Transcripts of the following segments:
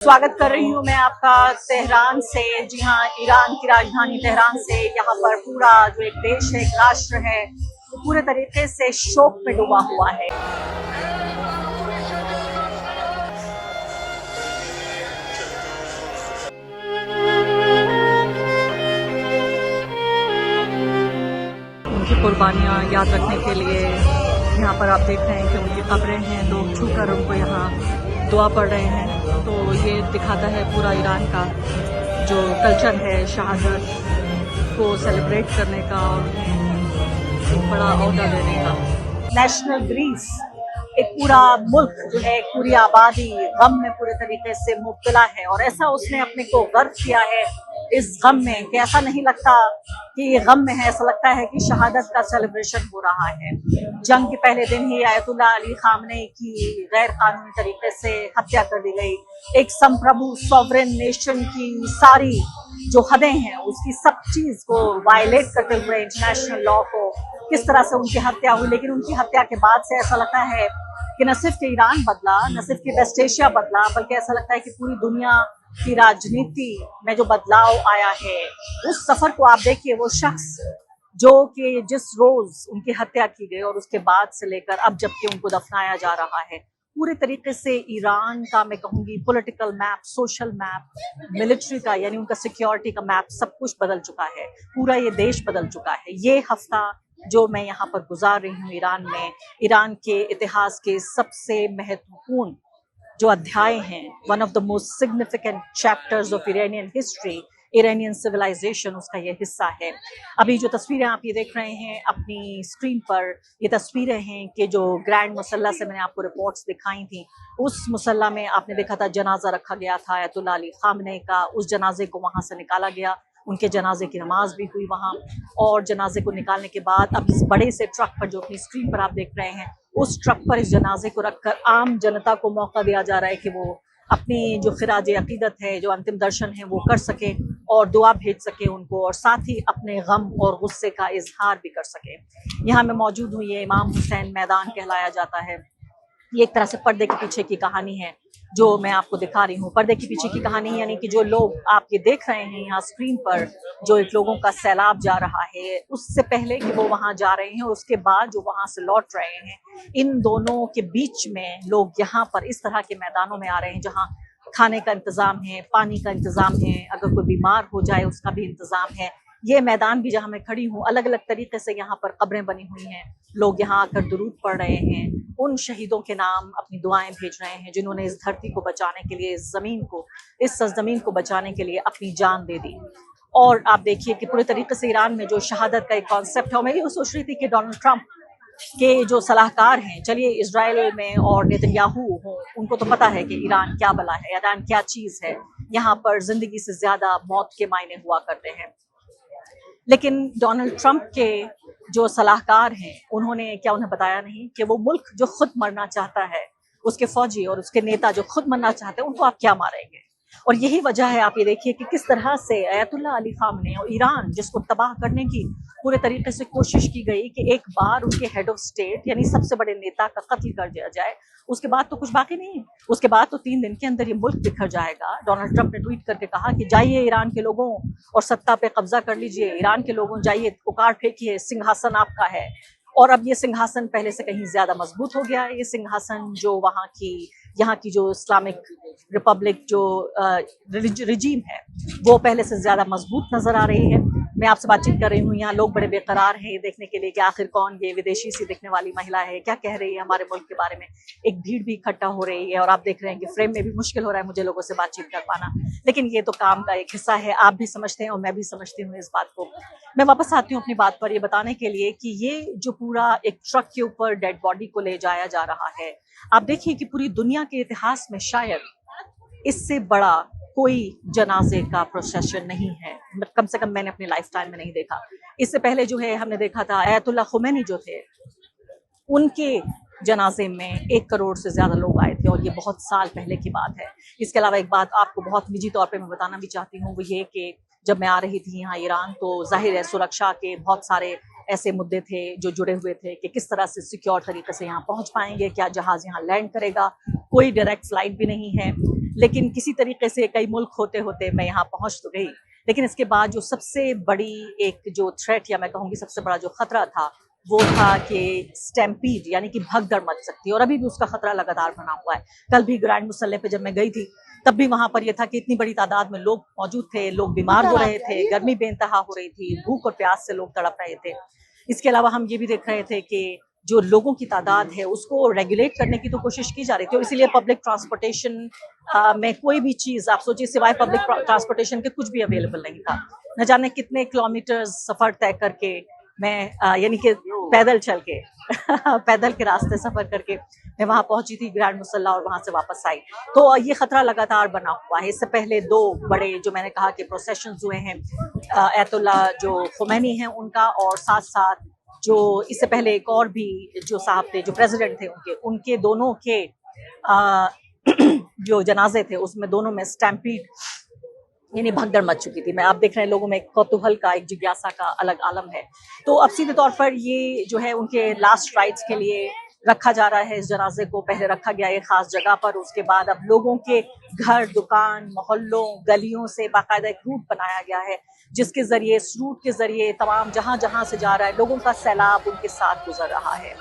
स्वागत कर रही हूँ मैं आपका तेहरान से। जी हाँ, ईरान की राजधानी तेहरान से। यहाँ पर पूरा जो एक देश है, एक राष्ट्र है, वो पूरे तरीके से शोक में डूबा हुआ है। उनकी कुर्बानियाँ याद रखने के लिए यहाँ पर आप देख रहे हैं कि उनकी कब्रें हैं, लोग छूकर उनको यहाँ दुआ पढ़ रहे हैं। तो ये दिखाता है पूरा ईरान का जो कल्चर है शहादत को सेलिब्रेट करने का और उन्हें बड़ा औहदा देने का। नेशनल ग्रीफ, एक पूरा मुल्क जो है, एक पूरी आबादी गम में पूरे तरीके से मुब्तला है। और ऐसा उसने अपने को गर्व किया है इस गम में कि ऐसा नहीं लगता कि ये गम में है, ऐसा लगता है कि शहादत का सेलिब्रेशन हो रहा है। जंग के पहले दिन ही आयतुल्लाह अली खामनेई की गैर कानूनी तरीके से हत्या कर दी गई। एक संप्रभु सॉवरेन नेशन की सारी जो हदें हैं, उसकी सब चीज को वायलेट करते हुए इंटरनेशनल लॉ को किस तरह से उनकी हत्या हुई। लेकिन उनकी हत्या के बाद से ऐसा लगता है कि न सिर्फ ईरान बदला, न सिर्फ कि वेस्ट एशिया बदला, बल्कि ऐसा लगता है कि पूरी दुनिया की राजनीति में जो बदलाव आया है। उस सफर को आप देखिए, वो शख्स जो कि जिस रोज उनकी हत्या की गई और उसके बाद से लेकर अब जबकि उनको दफनाया जा रहा है, पूरे तरीके से ईरान का, मैं कहूंगी, political map, social map, military का यानी उनका सिक्योरिटी का मैप, सब कुछ बदल चुका है। पूरा ये देश बदल चुका है। ये हफ्ता जो मैं यहाँ पर गुजार रही हूँ ईरान में, ईरान के इतिहास के सबसे महत्वपूर्ण जो अध्याय हैं, one of the most significant chapters of Iranian history, Iranian civilization, उसका ये हिस्सा है। अभी जो तस्वीरें आप ये देख रहे हैं अपनी स्क्रीन पर, ये तस्वीरें हैं कि जो ग्रैंड मुसल्ला से मैंने आपको रिपोर्ट्स दिखाई थी, उस मुसल्ला में आपने देखा था जनाजा रखा गया था आयतुल्लाह अली खामनेई का। उस जनाजे को वहां से निकाला गया, उनके जनाजे की नमाज भी हुई वहां। और जनाजे को निकालने के बाद अब इस बड़े से ट्रक पर जो अपनी स्क्रीन पर आप देख रहे हैं, उस ट्रक पर इस जनाजे को रखकर आम जनता को मौका दिया जा रहा है कि वो अपनी जो खिराज अकीदत है, जो अंतिम दर्शन है, वो कर सके और दुआ भेज सके उनको, और साथ ही अपने गम और गुस्से का इजहार भी कर सके। यहाँ मैं मौजूद हूँ, ये इमाम हुसैन मैदान कहलाया जाता है। ये एक तरह से पर्दे के पीछे की कहानी है जो मैं आपको दिखा रही हूँ। पर्दे के पीछे की कहानी यानी कि जो लोग आप ये देख रहे हैं यहाँ स्क्रीन पर, जो एक लोगों का सैलाब जा रहा है, उससे पहले कि वो वहां जा रहे हैं, उसके बाद जो वहां से लौट रहे हैं, इन दोनों के बीच में लोग यहाँ पर इस तरह के मैदानों में आ रहे हैं जहाँ खाने का इंतजाम है, पानी का इंतजाम है, अगर कोई बीमार हो जाए उसका भी इंतजाम है। ये मैदान भी जहाँ मैं खड़ी हूँ, अलग अलग तरीके से यहाँ पर कब्रें बनी हुई हैं। लोग यहाँ आकर दुरूद पढ़ रहे हैं, उन शहीदों के नाम अपनी दुआएं भेज रहे हैं जिन्होंने इस धरती को बचाने के लिए, इस जमीन को, इस सरजमीन को बचाने के लिए अपनी जान दे दी। और आप देखिए कि पूरे तरीके से ईरान में जो शहादत का एक कॉन्सेप्ट है। मैं ये सोच रही थी कि डोनाल्ड ट्रंप के जो सलाहकार हैं, चलिए इजराइल में और नेतन्याहू हो, उनको तो पता है कि ईरान क्या बला है, ईरान क्या चीज है। यहाँ पर जिंदगी से ज्यादा मौत के मायने हुआ करते हैं। लेकिन डोनाल्ड ट्रंप के जो सलाहकार हैं, उन्होंने क्या उन्हें बताया नहीं कि वो मुल्क जो खुद मरना चाहता है, उसके फौजी और उसके नेता जो खुद मरना चाहते हैं, उनको आप क्या मारेंगे। और यही वजह है, आप ये देखिए कि किस तरह से आयतुल्लाह अली खामनेई और ईरान, जिसको तबाह करने की पूरे तरीके से कोशिश की गई कि एक बार उनके हेड ऑफ स्टेट यानी सबसे बड़े नेता का कत्ल कर दिया जाए, उसके बाद तो कुछ बाकी नहीं। उसके बाद तो 3 दिन के अंदर ये मुल्क बिखर जाएगा। डोनाल्ड ट्रंप ने ट्वीट करके कहा कि जाइए ईरान के लोगों और सत्ता पे कब्जा कर लीजिए, ईरान के लोगों जाइए, उखाड़ फेंकिए, सिंहासन आपका है। और अब ये सिंहासन पहले से कहीं ज्यादा मजबूत हो गया है। ये सिंहासन जो यहाँ की जो इस्लामिक रिपब्लिक जो रिजीम है, वो पहले से ज्यादा मजबूत नजर आ रही है। मैं आपसे बातचीत कर रही हूँ, यहाँ लोग बड़े बेकरार हैं ये देखने के लिए कि आखिर कौन ये विदेशी सी दिखने वाली महिला है, क्या कह रही है हमारे मुल्क के बारे में। एक भीड़ भी इकट्ठा हो रही है और आप देख रहे हैं कि फ्रेम में भी मुश्किल हो रहा है मुझे लोगों से बातचीत कर पाना, लेकिन ये तो काम का एक हिस्सा है। आप भी समझते हैं और मैं भी समझती हूँ इस बात को। मैं वापस आती हूँ अपनी बात पर, ये बताने के लिए कि ये जो पूरा एक ट्रक के ऊपर डेड बॉडी को ले जाया जा रहा है, आप देखिए कि पूरी दुनिया के इतिहास में शायद इससे बड़ा कोई जनाजे का प्रोसेशन नहीं है, कम से कम मैंने अपनी लाइफ टाइम में नहीं देखा। इससे पहले जो है हमने देखा था आयतुल्लाह खुमैनी जो थे, उनके जनाजे में 1 करोड़ से ज्यादा लोग आए थे और ये बहुत साल पहले की बात है। इसके अलावा एक बात आपको बहुत निजी तौर पे मैं बताना भी चाहती हूँ, वो ये कि जब मैं आ रही थी यहाँ ईरान, तो जाहिर है सुरक्षा के बहुत सारे ऐसे मुद्दे थे जो जुड़े हुए थे कि किस तरह से सिक्योर तरीके से यहाँ पहुँच पाएंगे, क्या जहाज़ यहाँ लैंड करेगा, कोई डायरेक्ट फ्लाइट भी नहीं है। लेकिन किसी तरीके से कई मुल्क होते होते मैं यहाँ पहुँच तो गई। लेकिन इसके बाद जो सबसे बड़ी एक जो थ्रेट या मैं कहूँगी सबसे बड़ा जो खतरा था वो था कि स्टैम्पीड यानी कि भगदड़ मच सकती है, और अभी भी उसका खतरा लगातार बना हुआ है। कल भी ग्रैंड मुसल्ले पे जब मैं गई थी तब भी वहां पर यह था कि इतनी बड़ी तादाद में लोग मौजूद थे, लोग बीमार हो रहे थे, गर्मी बेइंतहा हो रही थी, भूख और प्यास से लोग तड़प रहे थे। इसके अलावा हम ये भी देख रहे थे कि जो लोगों की तादाद है उसको रेगुलेट करने की तो कोशिश की जा रही थी, और इसीलिए पब्लिक ट्रांसपोर्टेशन में कोई भी चीज आप सोचिए सिवाय पब्लिक ट्रांसपोर्टेशन के कुछ भी अवेलेबल नहीं था। न जाने कितने किलोमीटर सफर तय करके मैं यानी कि पैदल चल के पैदल के रास्ते सफर करके मैं वहां पहुंची थी ग्रैंड मुसल्ला, और वहां से वापस आई। तो ये खतरा लगातार बना हुआ है। इससे पहले 2 बड़े जो मैंने कहा कि प्रोसेशंस हुए हैं, अयतुल्ला जो खुमैनी हैं उनका, और साथ साथ जो इससे पहले एक और भी जो साहब थे जो प्रेसिडेंट थे उनके दोनों के जो जनाजे थे उसमें दोनों में स्टैम्पीड यानी भगदड़ मच चुकी थी। मैं आप देख रहे हैं लोगों में एक कौतूहल का, एक जिज्ञासा का अलग आलम है। तो अब सीधे तौर पर ये जो है उनके लास्ट राइट्स के लिए रखा जा रहा है। इस जनाजे को पहले रखा गया एक खास जगह पर, उसके बाद अब लोगों के घर, दुकान, मोहल्लों, गलियों से बाकायदा एक रूट बनाया गया है जिसके जरिए, इस रूट के जरिए तमाम जहां जहां से जा रहा है लोगों का सैलाब उनके साथ गुजर रहा है,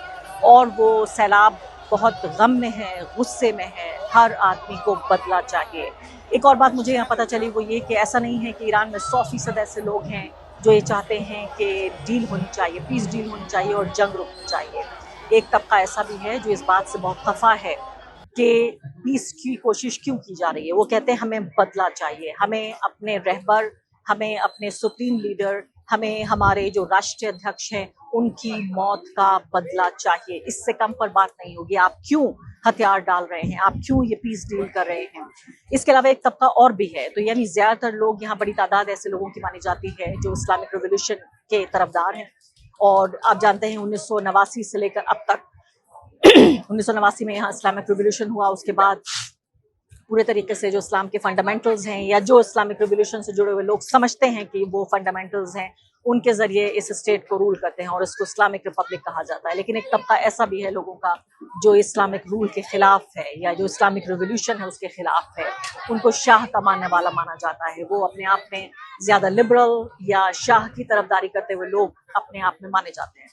और वो सैलाब बहुत गम में है, गुस्से में है। हर आदमी को बदला चाहिए। एक और बात मुझे यहाँ पता चली वो ये कि ऐसा नहीं है कि ईरान में 100% ऐसे लोग हैं जो ये चाहते हैं कि डील होनी चाहिए, पीस डील होनी चाहिए और जंग रुकनी चाहिए। एक तबका ऐसा भी है जो इस बात से बहुत खफा है कि पीस की कोशिश क्यों की जा रही है। वो कहते हैं हमें बदला चाहिए, हमें अपने रहबर, हमें अपने सुप्रीम लीडर, हमें हमारे जो राष्ट्रीय अध्यक्ष हैं उनकी मौत का बदला चाहिए। इससे कम पर बात नहीं होगी। आप क्यों हथियार डाल रहे हैं, आप क्यों ये पीस डील कर रहे हैं। इसके अलावा एक तबका और भी है, तो यानी ज्यादातर लोग, यहाँ बड़ी तादाद ऐसे लोगों की मानी जाती है जो इस्लामिक रिवॉल्यूशन के तरफदार हैं। और आप जानते हैं 1989 से लेकर अब तक 1989 में यहाँ इस्लामिक रिवॉल्यूशन हुआ, उसके बाद पूरे तरीके से जो इस्लाम के फंडामेंटल्स हैं या जो इस्लामिक रिवॉल्यूशन से जुड़े हुए लोग समझते हैं कि वो फंडामेंटल्स हैं, उनके जरिए इस स्टेट को रूल करते हैं और इसको इस्लामिक रिपब्लिक कहा जाता है। लेकिन एक तबका ऐसा भी है लोगों का जो इस्लामिक रूल के खिलाफ है या जो इस्लामिक रिवॉल्यूशन है उसके खिलाफ है। उनको शाह का मानने वाला माना जाता है। वो अपने आप में ज्यादा लिबरल या शाह की तरफदारी करते हुए लोग अपने आप में माने जाते हैं।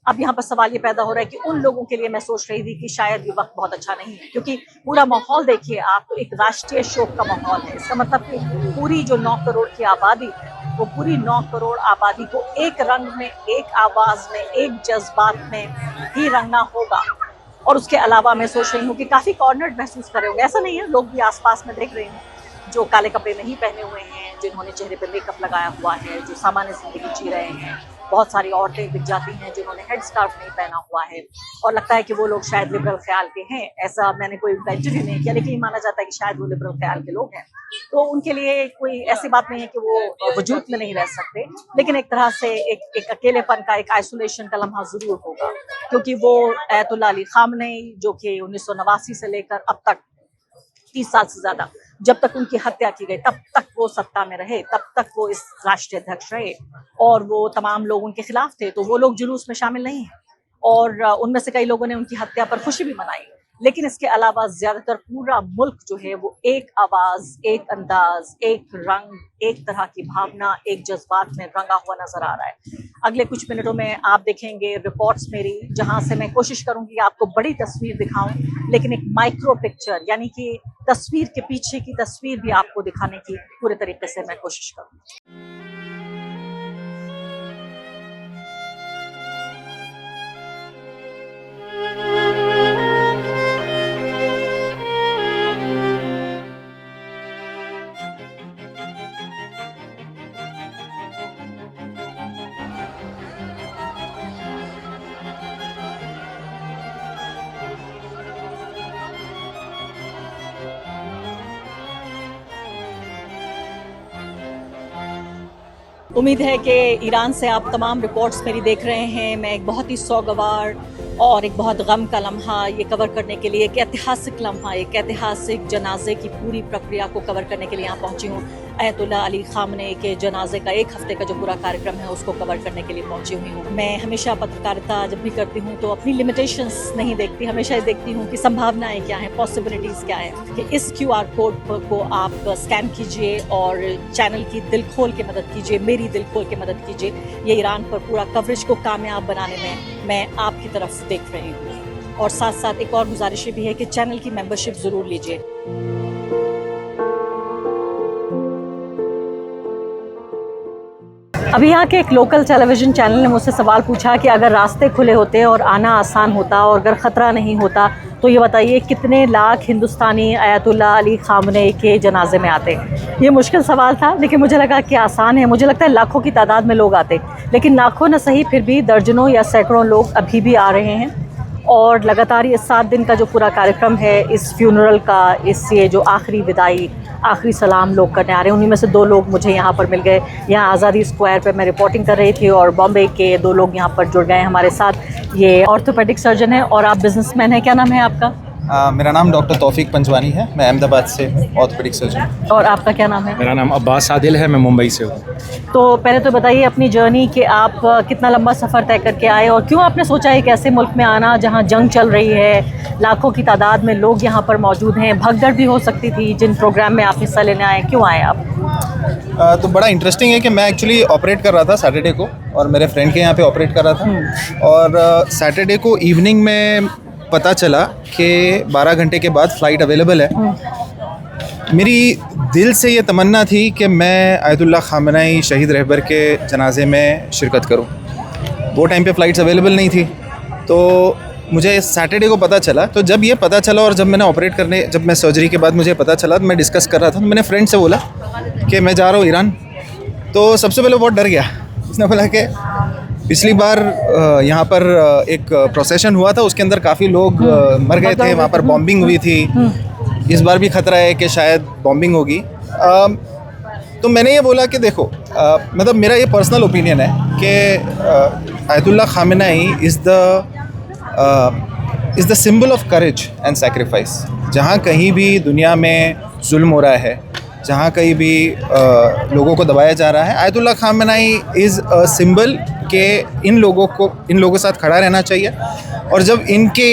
अब यहाँ पर सवाल ये पैदा हो रहा है कि उन लोगों के लिए मैं सोच रही थी कि शायद ये वक्त बहुत अच्छा नहीं है, क्योंकि पूरा माहौल देखिए आप, तो एक राष्ट्रीय शोक का माहौल है। इसका मतलब कि पूरी जो 9 करोड़ की आबादी है वो पूरी 9 करोड़ आबादी को एक रंग में, एक आवाज में, एक जज्बात में ही रंगना होगा। और उसके अलावा मैं सोच रही हूँ कि काफी कॉर्नर्ड महसूस कर रहे होंगे। ऐसा नहीं है, लोग भी आसपास में देख रहे हैं जो काले कपड़े नहीं पहने हुए हैं, जिन्होंने चेहरे पे मेकअप लगाया हुआ है, जो सामान्य जिंदगी जी रहे हैं। बहुत सारी औरतें दिख जाती हैं जिन्होंने हेड स्कार्फ नहीं पहना हुआ है, और लगता है कि वो लोग शायद लिबरल ख्याल के हैं। ऐसा मैंने कोई इंटरव्यू नहीं किया, लेकिन माना जाता है कि शायद वो लिबरल ख्याल के लोग हैं। तो उनके लिए कोई ऐसी बात नहीं है कि वो वजूद में नहीं रह सकते, लेकिन एक तरह से एक अकेलेपन का, एक आइसोलेशन का लम्हा जरूर होगा, क्योंकि वो अयतुल्ला अली खामनेई जो कि 1989 से लेकर अब तक 30 साल से ज्यादा, जब तक उनकी हत्या की गई तब तक वो सत्ता में रहे, तब तक वो इस राष्ट्रीय अध्यक्ष रहे, और वो तमाम लोग उनके खिलाफ थे। तो वो लोग जुलूस में शामिल नहीं हैं, और उनमें से कई लोगों ने उनकी हत्या पर खुशी भी मनाई। लेकिन इसके अलावा ज्यादातर पूरा मुल्क जो है वो एक आवाज, एक अंदाज, एक रंग, एक तरह की भावना, एक जज्बात में रंगा हुआ नजर आ रहा है। अगले कुछ मिनटों में आप देखेंगे रिपोर्ट्स मेरी, जहां से मैं कोशिश करूंगी आपको बड़ी तस्वीर दिखाऊं, लेकिन एक माइक्रो पिक्चर यानी कि तस्वीर के पीछे की तस्वीर भी आपको दिखाने की पूरे तरीके से मैं कोशिश करूंगी। उम्मीद है कि ईरान से आप तमाम रिपोर्ट्स मेरी देख रहे हैं। मैं एक बहुत ही सौगवार और एक बहुत गम का लम्हा ये कवर करने के लिए, एक ऐतिहासिक लम्हा, एक ऐतिहासिक जनाजे की पूरी प्रक्रिया को कवर करने के लिए यहाँ पहुँची हूँ। अयतुल्ला अली खामनेई के जनाजे का एक हफ्ते का जो पूरा कार्यक्रम है उसको कवर करने के लिए पहुंची हुई हूँ। मैं हमेशा पत्रकारिता जब भी करती हूँ तो अपनी लिमिटेशंस नहीं देखती, हमेशा देखती हूँ कि संभावनाएं क्या हैं, पॉसिबिलिटीज़ क्या है। कि इस QR कोड को आप स्कैन कीजिए और चैनल की दिल खोल के मदद कीजिए, मेरी दिल खोल के मदद कीजिए। ये ईरान पर पूरा कवरेज को कामयाब बनाने में मैं आपकी तरफ देख रही हूँ। और साथ साथ एक और गुजारिश भी है कि चैनल की मेंबरशिप ज़रूर लीजिए। अभी यहाँ के एक लोकल टेलीविज़न चैनल ने मुझसे सवाल पूछा कि अगर रास्ते खुले होते और आना आसान होता और अगर ख़तरा नहीं होता तो ये बताइए कितने लाख हिंदुस्तानी अयतुल्ला अली खामनेई के जनाजे में आते। ये मुश्किल सवाल था लेकिन मुझे लगा कि आसान है। मुझे लगता है लाखों की तादाद में लोग आते, लेकिन लाखों न सही फिर भी दर्जनों या सैकड़ों लोग अभी भी आ रहे हैं। और लगातार ये 7 दिन का जो पूरा कार्यक्रम है, इस फ्यूनरल का, इस ये जो आखिरी विदाई, आखिरी सलाम लोग करने आ रहे हैं, उन्हीं में से 2 लोग मुझे यहाँ पर मिल गए। यहाँ आज़ादी स्क्वायर पे मैं रिपोर्टिंग कर रही थी और बॉम्बे के 2 लोग यहाँ पर जुड़ गए हमारे साथ। ये ऑर्थोपेडिक सर्जन है और आप बिजनेसमैन हैं। क्या नाम है आपका? मेरा नाम डॉक्टर तौफीक पंजवानी है, मैं अहमदाबाद से ऑर्थोपेडिक सर्जन। और आपका क्या नाम है? मेरा नाम अब्बास आदिल है, मैं मुंबई से हूँ। तो पहले तो बताइए अपनी जर्नी कि आप कितना लंबा सफ़र तय करके आए और क्यों आपने सोचा एक ऐसे मुल्क में आना जहाँ जंग चल रही है, लाखों की तादाद में लोग यहाँ पर मौजूद हैं, भगदड़ भी हो सकती थी जिन प्रोग्राम में आप हिस्सा लेने आए, क्यों आए आप? तो बड़ा इंटरेस्टिंग है कि मैं एक्चुअली ऑपरेट कर रहा था सैटरडे को और मेरे फ्रेंड के यहाँ पे ऑपरेट कर रहा था। और सैटरडे को इवनिंग में पता चला कि 12 घंटे के बाद फ़्लाइट अवेलेबल है। मेरी दिल से ये तमन्ना थी कि मैं अयतुल्ला खामनेई शहीद रहबर के जनाजे में शिरकत करूं। वो टाइम पे फ़्लाइट्स अवेलेबल नहीं थी, तो मुझे सैटरडे को पता चला। तो जब ये पता चला और जब मैंने ऑपरेट करने, जब मैं सर्जरी के बाद मुझे पता चला, तो मैं डिस्कस कर रहा था, तो मैंने फ्रेंड से बोला कि मैं जा रहा हूँ ईरान। तो सबसे पहले बहुत डर गया। उसने बोला कि पिछली बार यहाँ पर एक प्रोसेशन हुआ था, उसके अंदर काफ़ी लोग मर गए थे, वहाँ पर बॉम्बिंग हुई थी। इस बार भी ख़तरा है कि शायद बॉम्बिंग होगी। तो मैंने ये बोला कि देखो, मतलब मेरा ये पर्सनल ओपिनियन है कि अयतुल्ला Khamenei is the symbol of courage and sacrifice. जहाँ कहीं भी दुनिया में जुल्म हो रहा है, जहाँ कहीं भी लोगों को दबाया जा रहा है, अयतुल्ला खामनेई इज़ अ सिंबल कि इन लोगों के साथ खड़ा रहना चाहिए। और जब इनके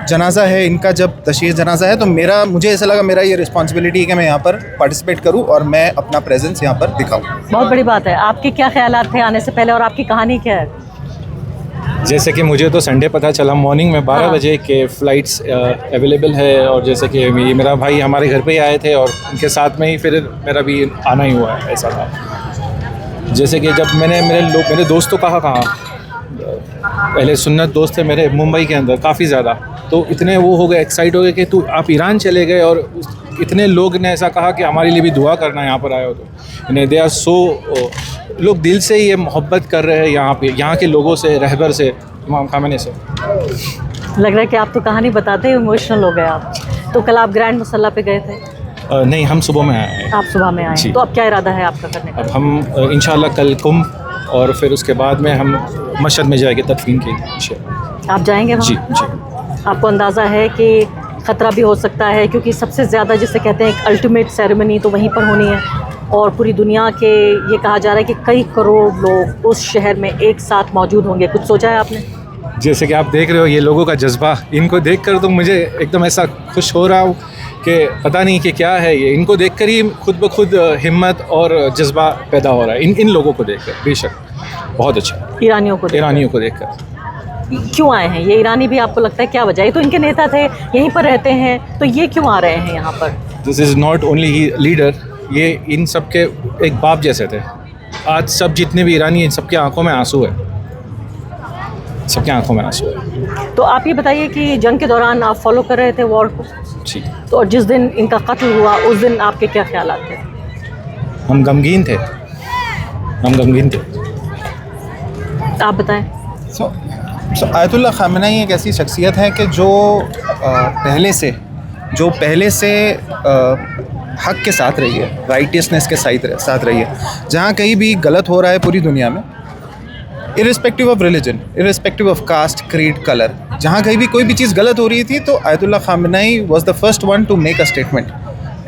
जनाजा है, इनका जब तशय्युह जनाजा है, तो मुझे ऐसा लगा मेरा ये रिस्पॉन्सिबिलिटी है कि मैं यहाँ पर पार्टिसिपेट करूँ और मैं अपना प्रेजेंस यहाँ पर दिखाऊँ। बहुत बड़ी बात है। आपके क्या ख्यालात थे आने से पहले और आपकी कहानी क्या है? जैसे कि मुझे तो संडे पता चला मॉर्निंग में 12 बजे के फ़्लाइट्स अवेलेबल है, और जैसे कि मेरा भाई हमारे घर पे ही आए थे और उनके साथ में ही फिर मेरा भी आना ही हुआ है। ऐसा था जैसे कि जब मेरे दोस्त तो कहाँ पहले सुन्नत दोस्त थे मेरे मुंबई के अंदर काफ़ी ज़्यादा, तो इतने वो हो गए, एक्साइट हो गए कि आप ईरान चले गए। और इतने लोग ने ऐसा कहा कि हमारे लिए भी दुआ करना, यहाँ पर आए हो तो दे आर सो, लोग दिल से ये मोहब्बत कर रहे हैं यहाँ पे, यहाँ के लोगों से, रहबर से, इमाम खामनेई से। लग रहा है कि आप तो कहानी बताते ही इमोशनल हो गए आप। तो कल आप ग्रैंड मुसल्ला पे गए थे? नहीं, हम सुबह में आए हैं। आप सुबह में आए, तो अब क्या इरादा है आपका करने का? अब हम इंशाल्लाह कल कुंभ और फिर उसके बाद में हम मशहद में जाएंगे तदफीन के लिए। आप जाएंगे वहाँ? जी जी। आपको अंदाज़ा है कि ख़तरा भी हो सकता है, क्योंकि सबसे ज़्यादा जिसे कहते हैं एक अल्टीमेट सेरेमनी तो वहीं पर होनी है और पूरी दुनिया के ये कहा जा रहा है कि कई करोड़ लोग उस शहर में एक साथ मौजूद होंगे। कुछ सोचा है आपने? जैसे कि आप देख रहे हो ये लोगों का जज्बा, इनको देखकर तो मुझे एकदम ऐसा खुश हो रहा हूँ कि पता नहीं कि क्या है ये। इनको देखकर ही खुद ब खुद हिम्मत और जज्बा पैदा हो रहा है इन लोगों को देखकर। बेशक बहुत अच्छा। ईरानियों को देखकर क्यों आए हैं ये ईरानी भी? आपको लगता है क्या वजह? ये तो इनके नेता थे, यहीं पर रहते हैं, तो ये क्यों आ रहे हैं यहाँ पर? This is not only leader, ये इन सब के एक बाप जैसे थे। आज सब जितने भी ईरानी हैं, इन सबके आंखों में आंसू है, सबके आंखों में आंसू है। तो आप ये बताइए कि जंग के दौरान आप फॉलो कर रहे थे वॉर को? जी। तो जिस दिन इनका कत्ल हुआ उस दिन आपके क्या ख्यालात थे? हम गमगीन थे। आप बताएं। अयतुल्ला खामनेई एक ऐसी शख्सियत है कि जो पहले से हक के साथ रही है, राइटियसनेस के साथ रही है। जहाँ कहीं भी गलत हो रहा है पूरी दुनिया में, irrespective of religion, irrespective of caste, creed, colour, जहाँ कहीं भी कोई भी चीज़ गलत हो रही थी तो अयतुल्ला Khamenei was the first one two make a statement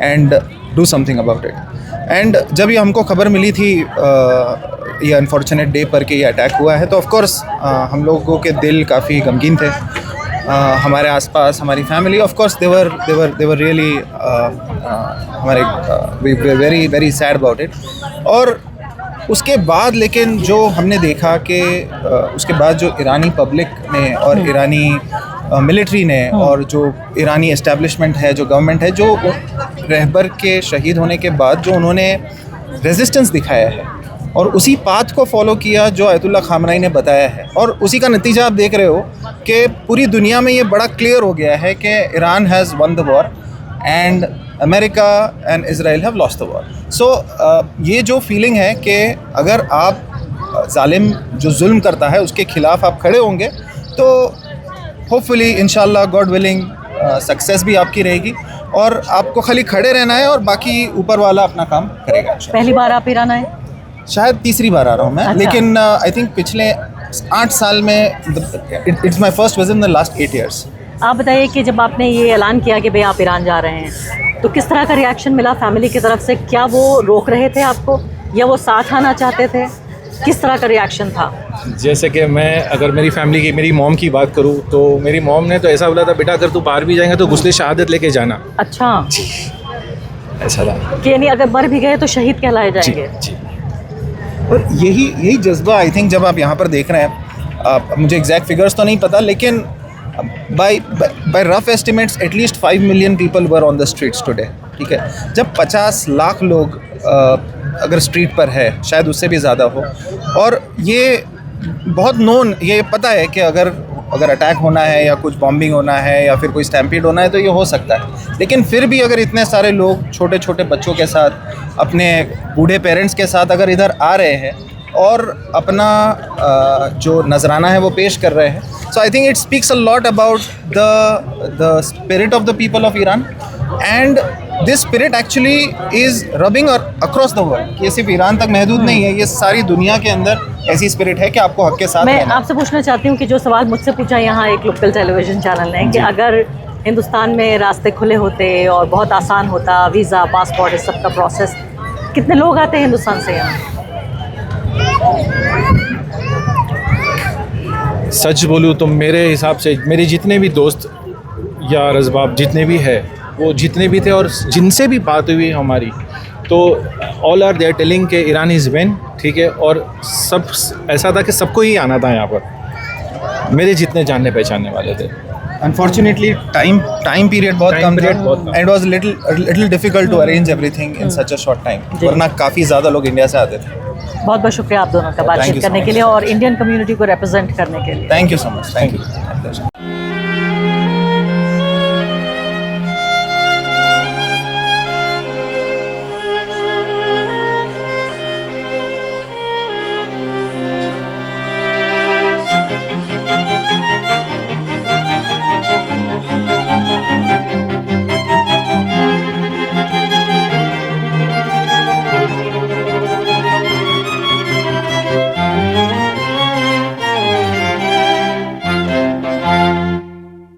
and do something about it. And जब ये हमको खबर मिली थी ये अनफॉर्चुनेट डे पर कि ये अटैक हुआ है, तो ऑफ कोर्स हम लोगों के दिल काफ़ी गमगीन थे. हमारे आसपास हमारी family of course they were really हमारे we very very sad about it. और उसके बाद लेकिन जो हमने देखा कि उसके बाद जो ईरानी पब्लिक ने और ईरानी मिलिट्री ने और जो ईरानी एस्टेब्लिशमेंट है, जो गवर्नमेंट है, जो रहबर के शहीद होने के बाद जो उन्होंने रेजिस्टेंस दिखाया है और उसी पाथ को फॉलो किया जो आयतुल्ला खामनाई ने बताया है, और उसी का नतीजा आप देख रहे हो कि पूरी दुनिया में ये बड़ा क्लियर हो गया है कि Iran has won the war and America and Israel have lost the war. So ये जो फीलिंग है कि अगर आप जालिम जो जुल्म करता है उसके ख़िलाफ़ आप खड़े होंगे तो होपफुली इंशाल्लाह गॉड विलिंग सक्सेस भी आपकी रहेगी, और आपको खाली खड़े रहना है और बाकी ऊपर वाला अपना काम करेगा. पहली बार आप ईरान आए? शायद तीसरी बार आ रहा हूँ मैं. अच्छा. लेकिन आई थिंक पिछले 8 साल में it's my first visit in the last 8 years. आप बताइए कि जब आपने ये ऐलान किया कि भाई आप ईरान जा रहे हैं, तो किस तरह का रिएक्शन मिला फैमिली की तरफ से? क्या वो रोक रहे थे आपको या वो साथ आना चाहते थे? किस तरह का रिएक्शन था? जैसे कि मैं अगर मेरी फैमिली की, मेरी मॉम की बात करूँ तो मेरी मॉम ने तो ऐसा बोला था, बेटा अगर तू बाहर भी जाएगा तो गुस्ले शहादत लेके जाना. अच्छा, ऐसा था कि यानी अगर मर भी गए तो शहीद कहलाए जाएंगे. जी. और यही जज्बा आई थिंक जब आप यहाँ पर देख रहे हैं, मुझे एग्जैक्ट फिगर्स तो नहीं पता, लेकिन by rough estimates at least 5 million people were on the streets today. ठीक है, जब 50 लाख लोग अगर स्ट्रीट पर है, शायद उससे भी ज़्यादा हो, और ये बहुत नोन, ये पता है कि अगर अटैक होना है या कुछ बॉम्बिंग होना है या फिर कोई स्टैम्पीड होना है तो ये हो सकता है. लेकिन फिर भी अगर इतने सारे लोग छोटे छोटे बच्चों के साथ, अपने बूढ़े पेरेंट्स के साथ अगर इधर आ रहे हैं और अपना जो नजराना है वो पेश कर रहे हैं, so I think it speaks a lot about the spirit of the people of Iran, and this spirit actually is rubbing across the world. ये सिर्फ ईरान तक महदूद नहीं है, ये सारी दुनिया के अंदर ऐसी स्पिरिट है कि आपको हक के साथ मैं रहना. आपसे पूछना चाहती हूँ कि जो सवाल मुझसे पूछा यहाँ एक लोकल टेलीविज़न चैनल ने कि अगर हिंदुस्तान में रास्ते खुले होते और बहुत आसान होता, वीज़ा, पासपोर्ट, इस सब का प्रोसेस, कितने लोग आते हैं हिंदुस्तान से यहाँ? सच बोलूँ तो मेरे हिसाब से मेरे जितने भी दोस्त या रज़बाब जितने भी है, वो जितने भी थे और जिनसे भी बात हुई हमारी, तो ऑल आर देयर टेलिंग के ईरान इज़ विन. ठीक है, और सब ऐसा था कि सबको ही आना था यहाँ पर, मेरे जितने जानने पहचानने वाले थे. अनफॉर्चुनेटली टाइम पीरियड बहुत कम था, and was little difficult to arrange everything in such a short time, वरना काफ़ी ज़्यादा लोग इंडिया से आते थे. बहुत बहुत शुक्रिया आप दोनों का बातचीत करने के लिए और इंडियन कम्युनिटी को रिप्रेजेंट करने के लिए. Thank you so much. Thank you.